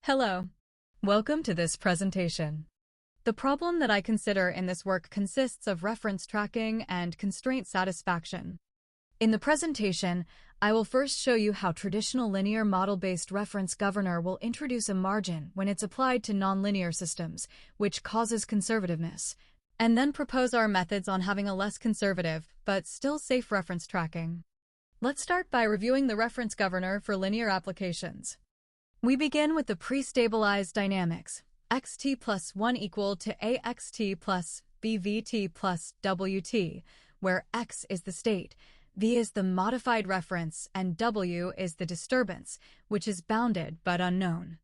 Hello. Welcome to this presentation. The problem that I consider in this work consists of reference tracking and constraint satisfaction. In the presentation, I will first show you how traditional linear model-based reference governor will introduce a margin when it's applied to nonlinear systems, which causes conservativeness, and then propose our methods on having a less conservative, but still safe reference tracking. Let's start by reviewing the reference governor for linear applications. We begin with the pre-stabilized dynamics, xt plus 1 equal to axt plus bvt plus wt, where x is the state, v is the modified reference, and w is the disturbance, which is bounded but unknown.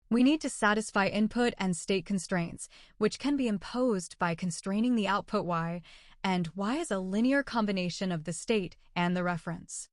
We need to satisfy input and state constraints, which can be imposed by constraining the output y, and y is a linear combination of the state and the reference.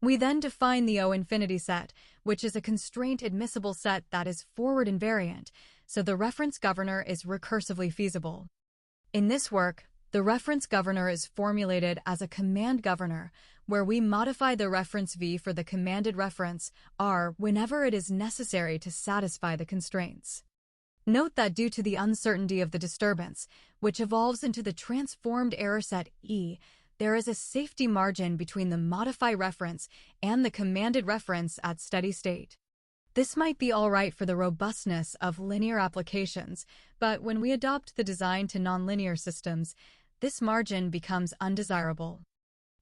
We then define the O-infinity set, which is a constraint admissible set that is forward invariant, so the reference governor is recursively feasible. In this work, the reference governor is formulated as a command governor, where we modify the reference v for the commanded reference r whenever it is necessary to satisfy the constraints. Note that due to the uncertainty of the disturbance, which evolves into the transformed error set E, there is a safety margin between the modify reference and the commanded reference at steady state. This might be all right for the robustness of linear applications, but when we adopt the design to nonlinear systems, this margin becomes undesirable.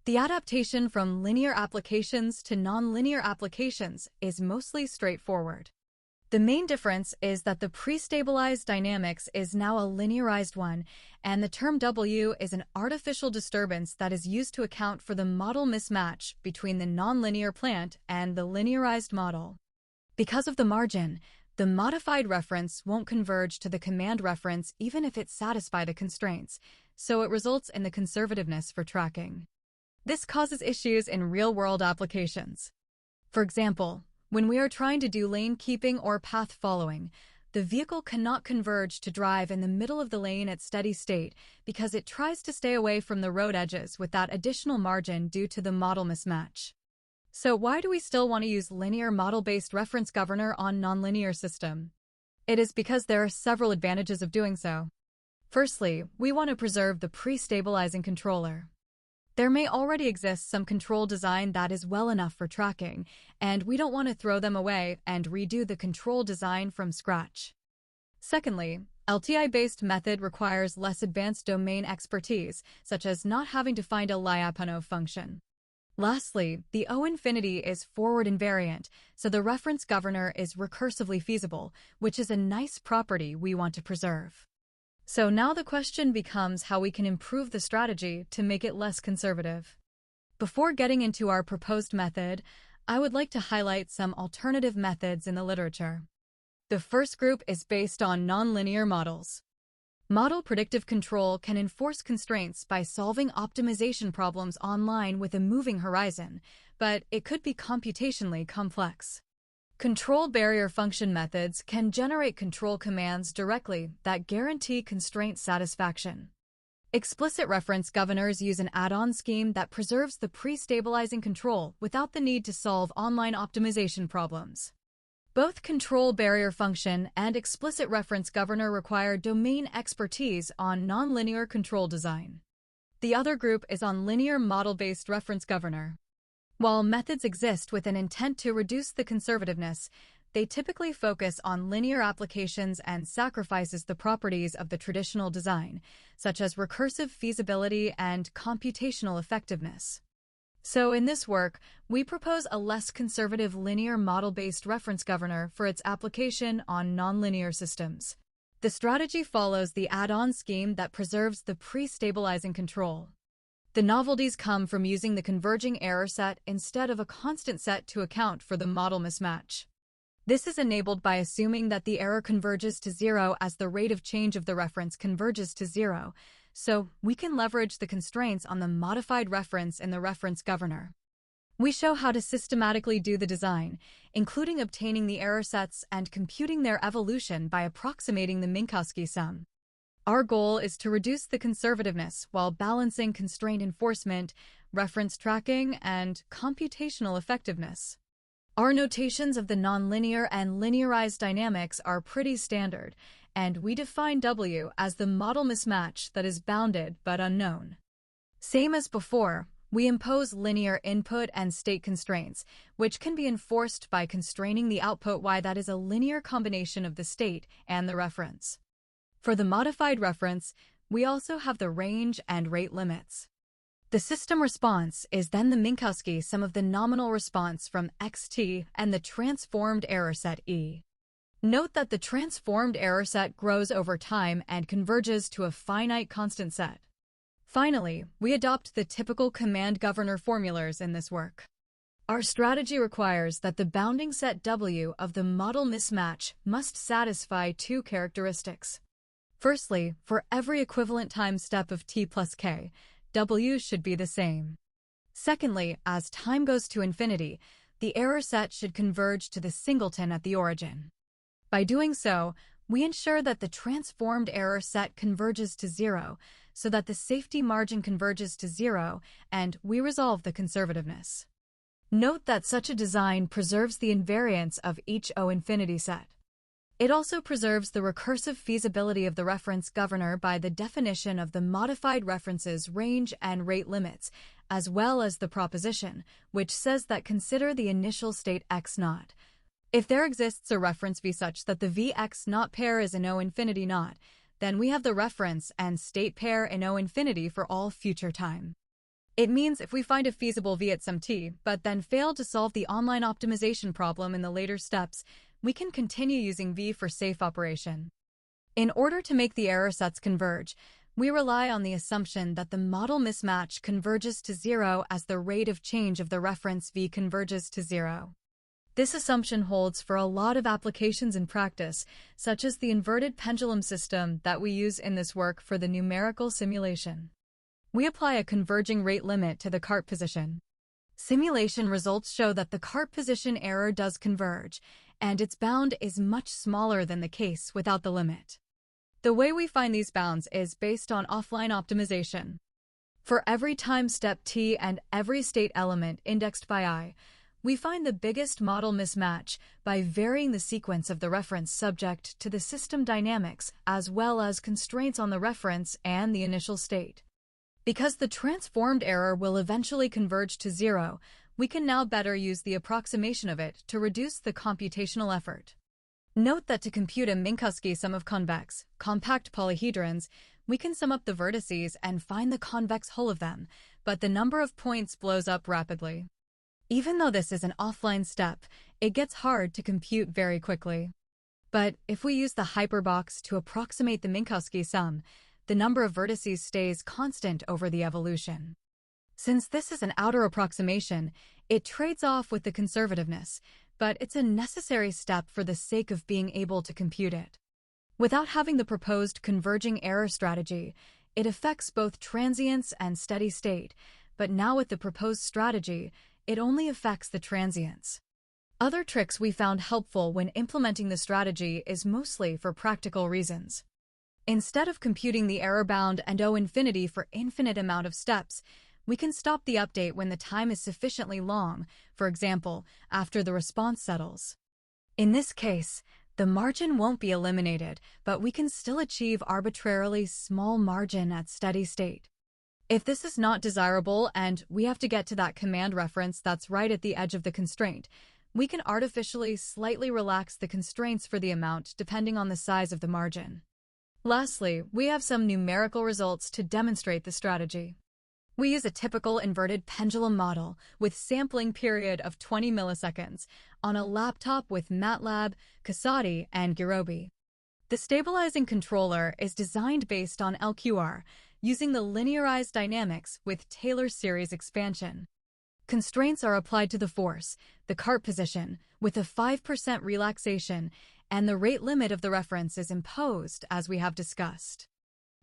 The adaptation from linear applications to nonlinear applications is mostly straightforward. The main difference is that the pre-stabilized dynamics is now a linearized one, and the term W is an artificial disturbance that is used to account for the model mismatch between the nonlinear plant and the linearized model. Because of the margin, the modified reference won't converge to the command reference even if it satisfies the constraints, so it results in the conservativeness for tracking. This causes issues in real-world applications. For example, when we are trying to do lane keeping or path following, the vehicle cannot converge to drive in the middle of the lane at steady state because it tries to stay away from the road edges with that additional margin due to the model mismatch. So why do we still want to use linear model-based reference governor on nonlinear system? It is because there are several advantages of doing so. Firstly, we want to preserve the pre-stabilizing controller. There may already exist some control design that is well enough for tracking, and we don't want to throw them away and redo the control design from scratch. Secondly, LTI-based method requires less advanced domain expertise, such as not having to find a Lyapunov function. Lastly, the O-infinity is forward invariant, so the reference governor is recursively feasible, which is a nice property we want to preserve. So now the question becomes how we can improve the strategy to make it less conservative. Before getting into our proposed method, I would like to highlight some alternative methods in the literature. The first group is based on nonlinear models. Model predictive control can enforce constraints by solving optimization problems online with a moving horizon, but it could be computationally complex. Control barrier function methods can generate control commands directly that guarantee constraint satisfaction. Explicit reference governors use an add-on scheme that preserves the pre-stabilizing control without the need to solve online optimization problems. Both control barrier function and explicit reference governor require domain expertise on nonlinear control design. The other group is on linear model-based reference governor. While methods exist with an intent to reduce the conservativeness, they typically focus on linear applications and sacrifices the properties of the traditional design, such as recursive feasibility and computational effectiveness. So in this work, we propose a less conservative linear model-based reference governor for its application on nonlinear systems. The strategy follows the add-on scheme that preserves the pre-stabilizing control. The novelties come from using the converging error set instead of a constant set to account for the model mismatch. This is enabled by assuming that the error converges to zero as the rate of change of the reference converges to zero, so we can leverage the constraints on the modified reference in the reference governor. We show how to systematically do the design, including obtaining the error sets and computing their evolution by approximating the Minkowski sum. Our goal is to reduce the conservativeness while balancing constraint enforcement, reference tracking, and computational effectiveness. Our notations of the nonlinear and linearized dynamics are pretty standard, and we define W as the model mismatch that is bounded but unknown. Same as before, we impose linear input and state constraints, which can be enforced by constraining the output Y that is a linear combination of the state and the reference. For the modified reference, we also have the range and rate limits. The system response is then the Minkowski sum of the nominal response from xt and the transformed error set E. Note that the transformed error set grows over time and converges to a finite constant set. Finally, we adopt the typical command governor formulas in this work. Our strategy requires that the bounding set W of the model mismatch must satisfy two characteristics. Firstly, for every equivalent time step of t plus k, W should be the same. Secondly, as time goes to infinity, the error set should converge to the singleton at the origin. By doing so, we ensure that the transformed error set converges to zero, so that the safety margin converges to zero, and we resolve the conservativeness. Note that such a design preserves the invariance of each O-infinity set. It also preserves the recursive feasibility of the reference governor by the definition of the modified reference's range and rate limits, as well as the proposition, which says that consider the initial state x naught. If there exists a reference V such that the Vx naught pair is an O-infinity naught, then we have the reference and state pair in O-infinity for all future time. It means if we find a feasible V at some t, but then fail to solve the online optimization problem in the later steps, we can continue using V for safe operation. In order to make the error sets converge, we rely on the assumption that the model mismatch converges to zero as the rate of change of the reference V converges to zero. This assumption holds for a lot of applications in practice, such as the inverted pendulum system that we use in this work for the numerical simulation. We apply a converging rate limit to the cart position. Simulation results show that the cart position error does converge, and its bound is much smaller than the case without the limit. The way we find these bounds is based on offline optimization. For every time step t and every state element indexed by I, we find the biggest model mismatch by varying the sequence of the reference subject to the system dynamics as well as constraints on the reference and the initial state. Because the transformed error will eventually converge to zero, we can now better use the approximation of it to reduce the computational effort. Note that to compute a Minkowski sum of convex, compact polyhedrons, we can sum up the vertices and find the convex hull of them, but the number of points blows up rapidly. Even though this is an offline step, it gets hard to compute very quickly. But if we use the hyperbox to approximate the Minkowski sum, the number of vertices stays constant over the evolution. Since this is an outer approximation, it trades off with the conservativeness, but it's a necessary step for the sake of being able to compute it. Without having the proposed converging error strategy, it affects both transients and steady state, but now with the proposed strategy, it only affects the transients. Other tricks we found helpful when implementing the strategy is mostly for practical reasons. Instead of computing the error bound and O-infinity for infinite amount of steps, we can stop the update when the time is sufficiently long, for example, after the response settles. In this case, the margin won't be eliminated, but we can still achieve arbitrarily small margin at steady state. If this is not desirable and we have to get to that command reference that's right at the edge of the constraint, we can artificially slightly relax the constraints for the amount depending on the size of the margin. Lastly, we have some numerical results to demonstrate the strategy. We use a typical inverted pendulum model with sampling period of 20 milliseconds on a laptop with MATLAB, Casati, and Girobi. The stabilizing controller is designed based on LQR, using the linearized dynamics with Taylor series expansion. Constraints are applied to the force, the cart position, with a 5% relaxation, and the rate limit of the reference is imposed, as we have discussed.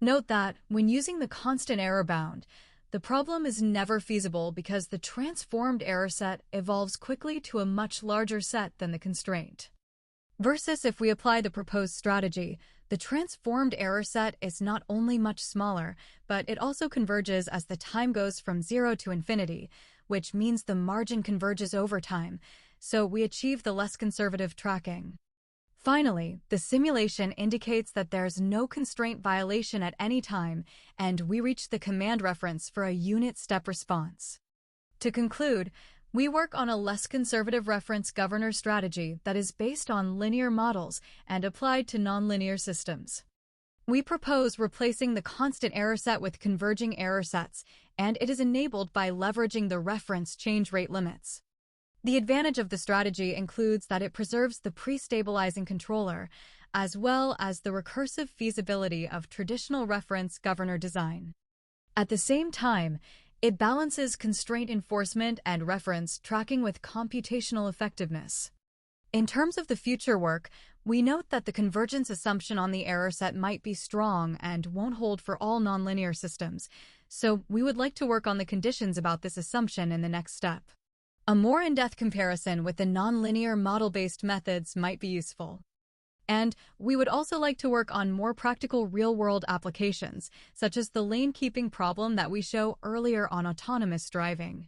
Note that, when using the constant error bound, the problem is never feasible because the transformed error set evolves quickly to a much larger set than the constraint. Versus if we apply the proposed strategy, the transformed error set is not only much smaller, but it also converges as the time goes from 0 to infinity, which means the margin converges over time, so we achieve the less conservative tracking. Finally, the simulation indicates that there's no constraint violation at any time, and we reach the command reference for a unit step response. To conclude, we work on a less conservative reference governor strategy that is based on linear models and applied to nonlinear systems. We propose replacing the constant error set with converging error sets, and it is enabled by leveraging the reference change rate limits. The advantage of the strategy includes that it preserves the pre-stabilizing controller, as well as the recursive feasibility of traditional reference governor design. At the same time, it balances constraint enforcement and reference tracking with computational effectiveness. In terms of the future work, we note that the convergence assumption on the error set might be strong and won't hold for all nonlinear systems, so we would like to work on the conditions about this assumption in the next step. A more in-depth comparison with the nonlinear model-based methods might be useful. And we would also like to work on more practical real-world applications, such as the lane-keeping problem that we show earlier on autonomous driving.